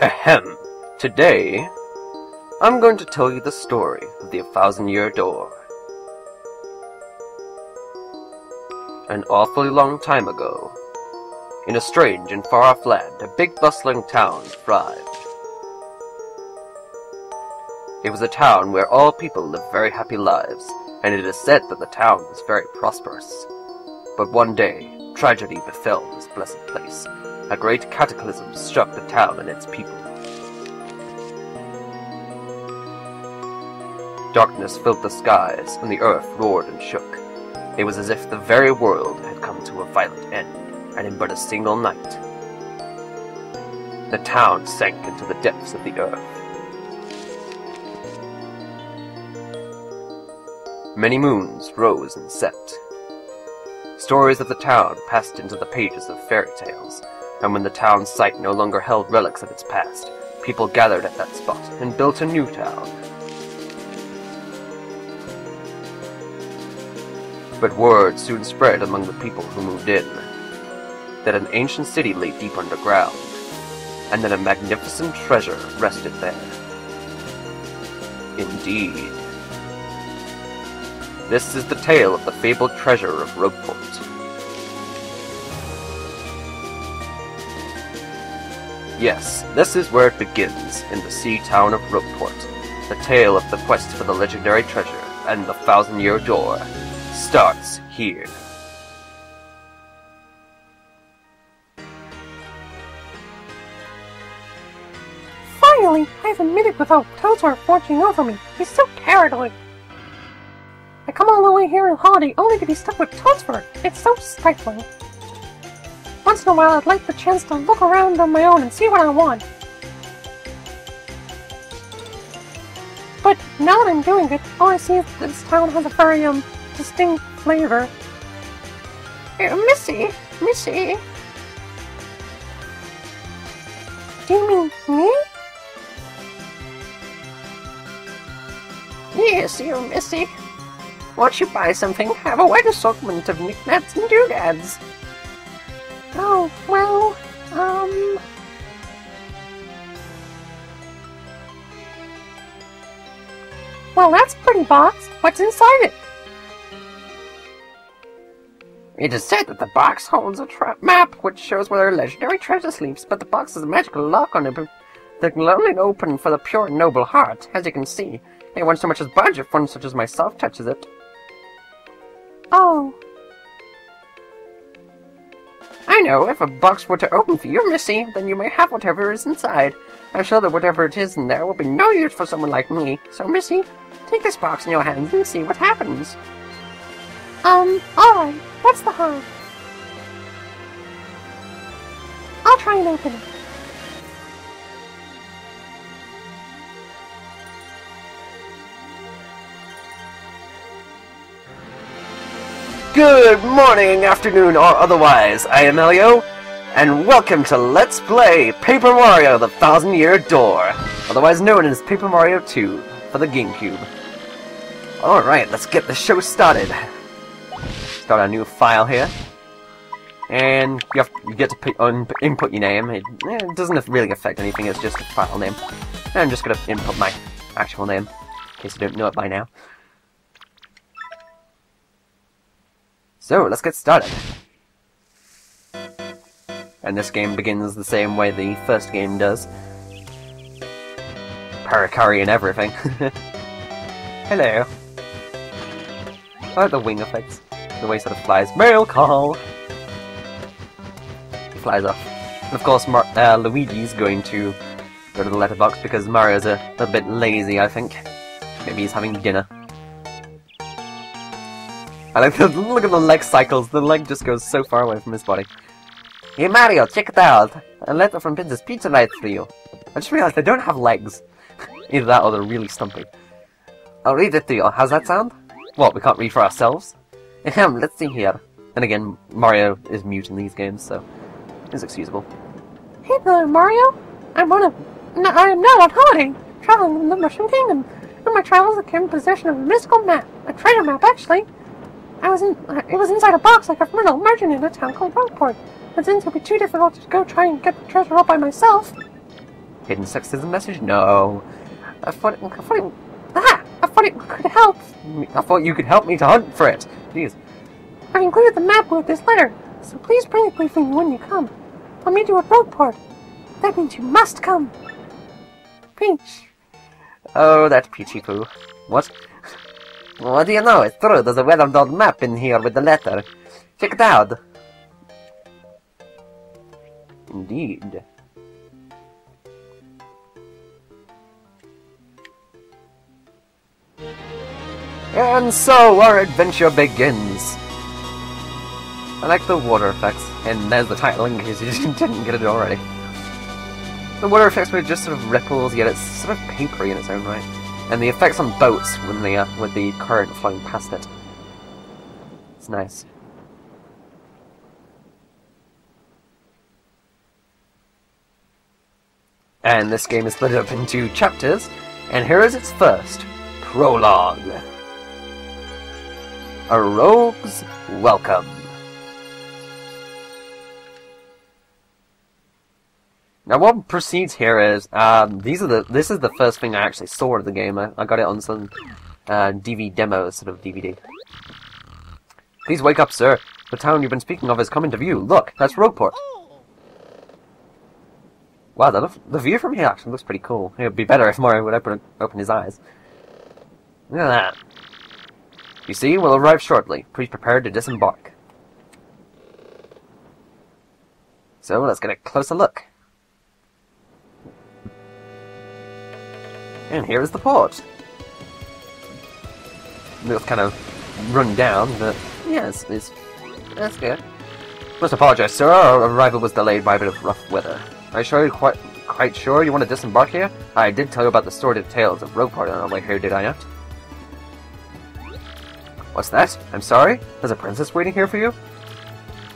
Ahem. Today, I'm going to tell you the story of the 1,000-year door. An awfully long time ago, in a strange and far-off land, a big bustling town thrived. It was a town where all people lived very happy lives, and it is said that the town was very prosperous. But one day, tragedy befell this blessed place. A great cataclysm struck the town and its people. Darkness filled the skies, and the earth roared and shook. It was as if the very world had come to a violent end, and in but a single night, the town sank into the depths of the earth. Many moons rose and set. Stories of the town passed into the pages of fairy tales, and when the town's site no longer held relics of its past, people gathered at that spot and built a new town. But word soon spread among the people who moved in that an ancient city lay deep underground, and that a magnificent treasure rested there. Indeed. This is the tale of the fabled treasure of Rogueport. Yes, this is where it begins, in the sea town of Rogueport. The tale of the quest for the legendary treasure and the 1,000-year door starts here. Finally, I have a minute without Toadsworth watching over me. He's so cowardly. I come all the way here in holiday only to be stuck with Toadsworth. It's so stifling. Once in a while, I'd like the chance to look around on my own and see what I want. But now that I'm doing it, all I see is that this town has a very, distinct flavor. Missy? Do you mean me? Yes, you, Missy. Won't you buy something? Have a wide assortment of knickknacks and doodads. Oh, well, Well, that's a pretty box. What's inside it? It is said that the box holds a map which shows where a legendary treasure sleeps, but the box has a magical lock on it that can only open for the pure and noble heart. As you can see, it won't so much as budge if one such as myself touches it. Oh. I know, if a box were to open for you, Missy, then you may have whatever is inside. I'm sure that whatever it is in there will be no use for someone like me. So, Missy, take this box in your hands and see what happens. Alright. What's the harm? I'll try and open it. Good morning, afternoon, or otherwise. I am Elio, and welcome to Let's Play Paper Mario: The 1,000-Year Door, otherwise known as Paper Mario 2 for the Gamecube. Alright, let's get the show started. Start a new file here, and you get to input your name. It doesn't really affect anything, it's just a file name. And I'm just going to input my actual name, in case you don't know it by now. So, let's get started. And this game begins the same way the first game does. Paracari and everything. Hello. I like the wing effects. The way he sort of flies. Mail call! He flies off. And of course, Luigi's going to go to the letterbox because Mario's a little bit lazy, I think. Maybe he's having dinner. I like the look at the leg cycles. The leg just goes so far away from his body. Hey Mario, check it out! A letter from Princess Pizza Night for you. I just realized they don't have legs. Either that or they're really stumpy. I'll read it to you. How's that sound? What, we can't read for ourselves? Let's see here. And again, Mario is mute in these games, so it's excusable. Hey there, Mario. I am now on holiday, traveling in the Mushroom Kingdom. In my travels, I came in possession of a mystical map. A treasure map, actually. It was inside a box like a fertile merchant in a town called Rogueport. But since it would be too difficult to go try and get the treasure all by myself, Hidden sexism message? No. I thought it could help. I thought you could help me to hunt for it. Jeez. I've included the map with this letter, so please bring it with me when you come. I'll meet you at Rogueport. That means you must come. Peach. Oh, that Peachy Poo. What? What do you know? It's true. There's a well-done map in here with the letter. Check it out. Indeed. And so our adventure begins. I like the water effects, and there's the title in case you didn't get it already. The water effects were just sort of ripples, yet it's sort of papery in its own right. And the effects on boats when they with the current flowing past it. It's nice. And this game is split up into chapters, and here is its first prologue. A Rogue's Welcome. Now what proceeds here is, this is the first thing I actually saw of the game. I got it on some DV demo sort of DVD. Please wake up, sir. The town you've been speaking of is coming to view. Look, that's Rogueport. Wow, the view from here actually looks pretty cool. It would be better if Mario would open his eyes. Look at that. You see, we'll arrive shortly. Please prepare to disembark. So, let's get a closer look. And here is the port. It looks kind of run down, but yes, that's good. Must apologize, sir. Our arrival was delayed by a bit of rough weather. Are you sure you're quite sure you want to disembark here? I did tell you about the sordid tales of Rogueport on our way here, did I not? What's that? I'm sorry? There's a princess waiting here for you?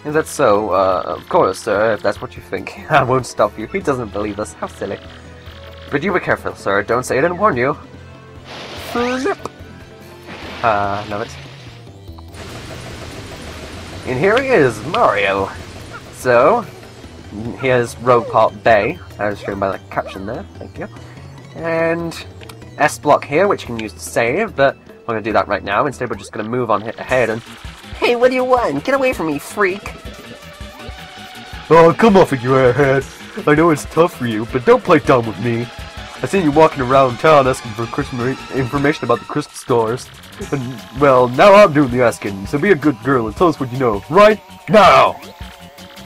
Is that so? Of course, sir, if that's what you think. I won't stop you. He doesn't believe us. How silly. But you be careful, sir. Don't say I didn't warn you. Flip! Love it. And here he is, Mario. So, here's Rogueport Bay, as shown by the caption there. Thank you. And S block here, which you can use to save, but I'm going to do that right now. Instead, we're just going to move on ahead and... Hey, what do you want? Get away from me, freak! Oh, come off it, you airhead. I know it's tough for you, but don't play dumb with me. I seen you walking around town asking for Christmas information about the Christmas stores. And, well, now I'm doing the asking, so be a good girl and tell us what you know, right now!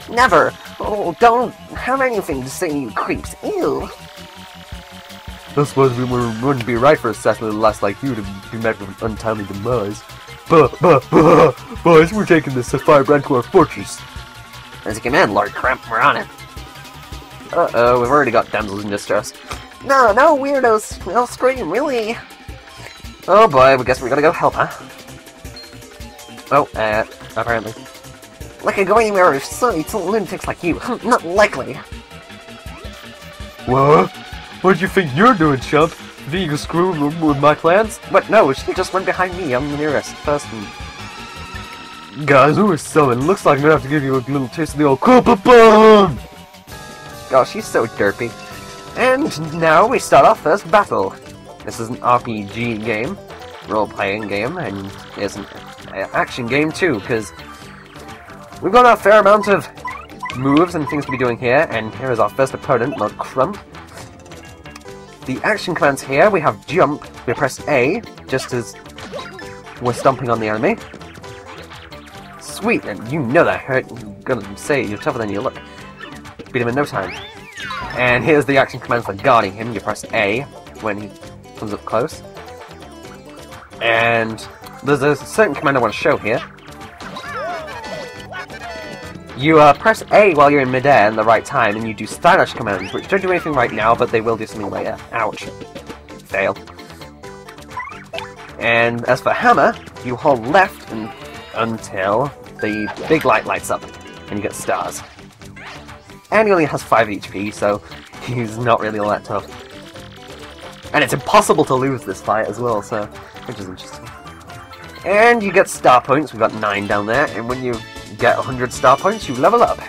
Never! Oh, don't have anything to say, you creeps. Ew! I suppose we wouldn't be right for a sassy little lass like you to be met with an untimely demise. Boys, we're taking this Sapphire Brand to our fortress. As a command, Lord Cramp, we're on it. Uh-oh, we've already got damsels in distress. No, weirdos! They'll scream, really? Oh boy, I guess we gotta go help, huh? Oh, apparently. Like I go anywhere with silly lunatics like you. Not likely. What? What do you think you're doing, chump? You think you can screw with my plans? But no, she just run behind me. I'm the nearest person. Guys, who is selling? Looks like I'm gonna have to give you a little taste of the old Koopa Bomb! Gosh, she's so derpy. And now we start our first battle. This is an RPG game, role-playing game, and it's an action game too, because we've got a fair amount of moves and things to be doing here, and here is our first opponent, Lord Crump. The action commands here, we have jump, we press A, just as we're stomping on the enemy. Sweet, and you know that hurt. I'm gonna say you're tougher than you look. Beat him in no time. And here's the action command for guarding him. You press A when he comes up close. And there's a certain command I want to show here. You press A while you're in midair in the right time, and you do stylish commands, which don't do anything right now, but they will do something later. Ouch. Fail. And as for hammer, you hold left until the big light lights up, and you get stars. And he only has 5 HP, so he's not really all that tough. And it's impossible to lose this fight as well, so which is interesting. And you get star points. We've got 9 down there, and when you get 100 star points, you level up.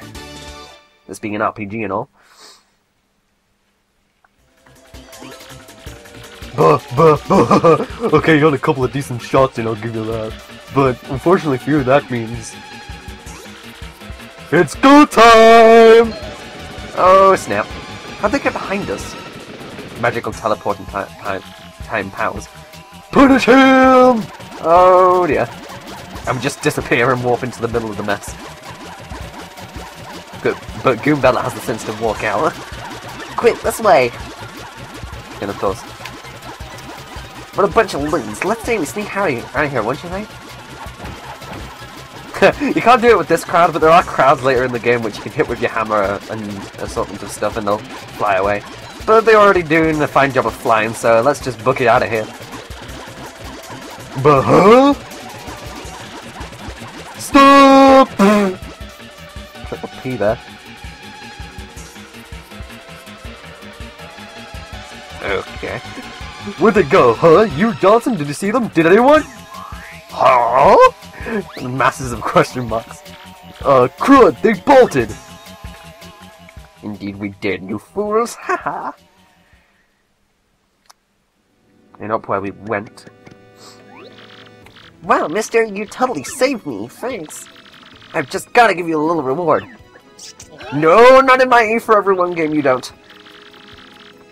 This being an RPG and all. Okay, you got a couple of decent shots in, I'll give you that. But unfortunately for you, that means it's go time! Oh snap. How'd they get behind us? Magical teleporting time powers. Punish him! Oh dear. And we just disappear and warp into the middle of the mess. But Goombella has the sense to walk out. Quick, this way! And of course. What a bunch of loons. Let's say we sneak out of here, wouldn't you think? You can't do it with this crowd, but there are crowds later in the game which you can hit with your hammer and assortment of stuff and they'll fly away. But they're already doing a fine job of flying, so let's just book it out of here. But huh? Stop! Triple P there. Okay. Where'd they go, huh? You, Johnson? Did you see them? Did anyone? Huh? Masses of question marks. Crud, they bolted! Indeed we did, you fools! Haha! And up where we went. Wow, mister, you totally saved me, thanks. I've just gotta give you a little reward. No, not in my A for Everyone game, you don't.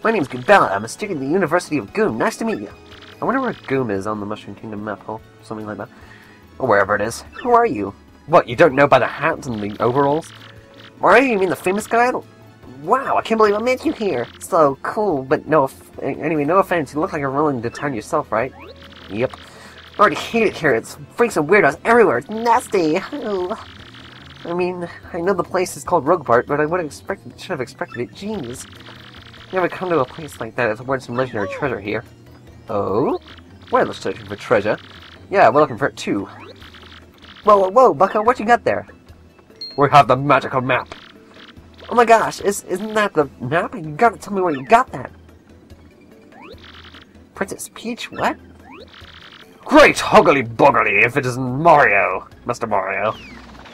My name's Goombella, I'm a student at the University of Goom. Nice to meet you. I wonder where Goom is on the Mushroom Kingdom map, or something like that. Or wherever it is. Who are you? What, you don't know by the hat and the overalls? Mario, you mean the famous guy? Wow, I can't believe I met you here. So cool, but anyway, no offense, you look like you're willing to town yourself, right? Yep. I already hate it here, it's freaks and weirdos everywhere, it's nasty! Oh. I mean, I know the place is called Roguepart, but I should have expected it, jeez. You never come to a place like that, it's worth some legendary treasure here. Oh? We're searching for treasure. Yeah, we're looking for it too. Whoa, Bucko, what you got there? We have the magical map. Oh my gosh, isn't that the map? You gotta tell me where you got that. Princess Peach, what? Great hoggly boggly if it isn't Mario, Mr. Mario.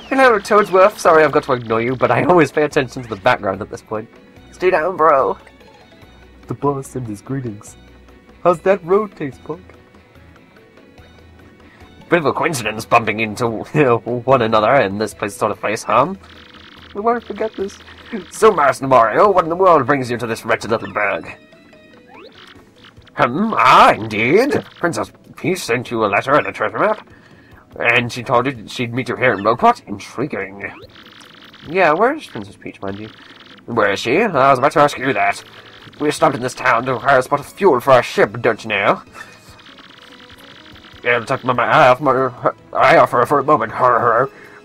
Hello, Toadsworth. Sorry I've got to ignore you, but I always pay attention to the background at this point. Stay down, bro. The boss sends his greetings. How's that road taste, Punk? Bit of a coincidence bumping into one another in this sort of place, huh? We won't forget this. So, Master Mario, what in the world brings you to this wretched little burg? Indeed. Princess Peach sent you a letter and a treasure map. And she told you she'd meet you here in Roguepart? Intriguing. Yeah, where is Princess Peach, mind you? Where is she? I was about to ask you that. We stopped in this town to hire a spot of fuel for our ship, don't you know? Yeah, it took my eye off her for a moment,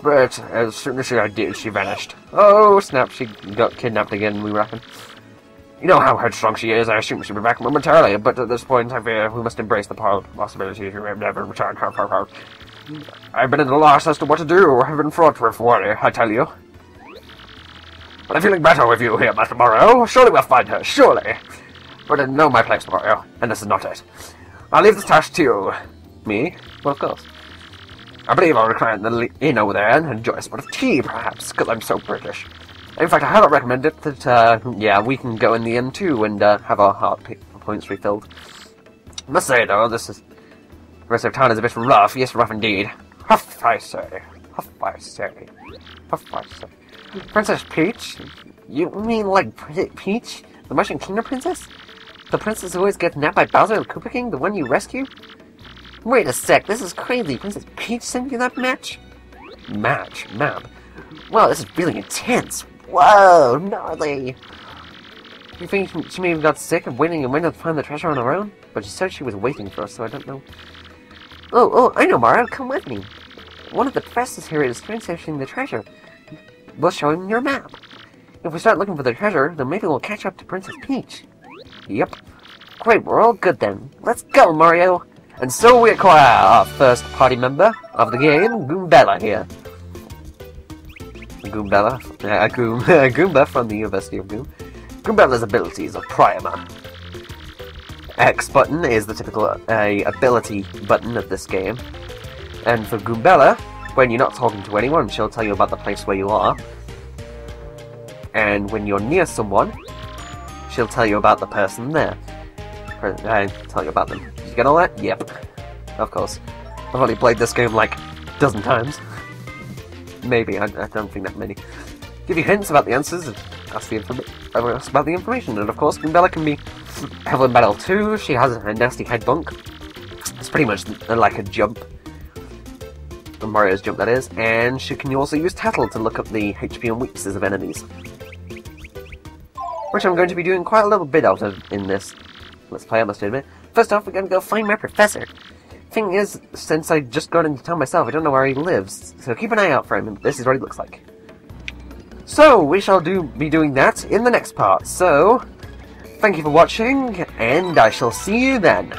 but as soon as I did, she vanished. Oh, snap, she got kidnapped again, we reckon. You know how headstrong she is, I assume she'll be back momentarily, but at this point I fear we must embrace the possibility she may never return. I've been at a loss as to what to do. I've been fraught with worry, I tell you. But I'm feeling better with you here, Master Mario. Surely we'll find her, surely. But I know my place, Mario, and this is not it. I'll leave this task to you. Me? Well, of course. I believe I'll recline in the inn over there and enjoy a spot of tea, perhaps, because I'm so British. In fact, I highly recommend it that, yeah, we can go in the inn too and have our heart points refilled. I must say, though, the rest of town is a bit rough. Yes, rough indeed. Huff, I say. Huff, I say. Huff, I say. Princess Peach? You mean like Peach? The Mushroom Kingdom princess? The princess who always gets napped by Bowser and Koopa King? The one you rescue? Wait a sec, this is crazy. Princess Peach sent you that map? Wow, this is really intense. Whoa, gnarly. You think she may have got sick of waiting and went to find the treasure on her own? But she said she was waiting for us, so I don't know. Oh, I know, Mario. Come with me. One of the professors here is translating the treasure. We'll show him your map. If we start looking for the treasure, then maybe we'll catch up to Princess Peach. Yep. Great, we're all good then. Let's go, Mario. And so we acquire our first party member of the game, Goombella here. Goomba from the University of Goom. Goombella's abilities are Primer. X button is the typical ability button of this game. And for Goombella, when you're not talking to anyone, she'll tell you about the place where you are. And when you're near someone, she'll tell you about the person there. tell you about them. Did you get all that? Yep. Of course. I've only played this game like a dozen times. Maybe, I don't think that many. Give you hints about the answers, ask about the information, and of course Bella can be Evelyn Battle too. She has a nasty head bunk. It's pretty much like a jump. Mario's jump, that is. And she can also use Tattle to look up the HP and weaknesses of enemies. Which I'm going to be doing quite a little bit out of in this Let's Play, I must admit. First off, we're going to go find my professor. Thing is, since I just got into town myself, I don't know where he lives, so keep an eye out for him, and this is what he looks like. So, we shall be doing that in the next part, so thank you for watching, and I shall see you then.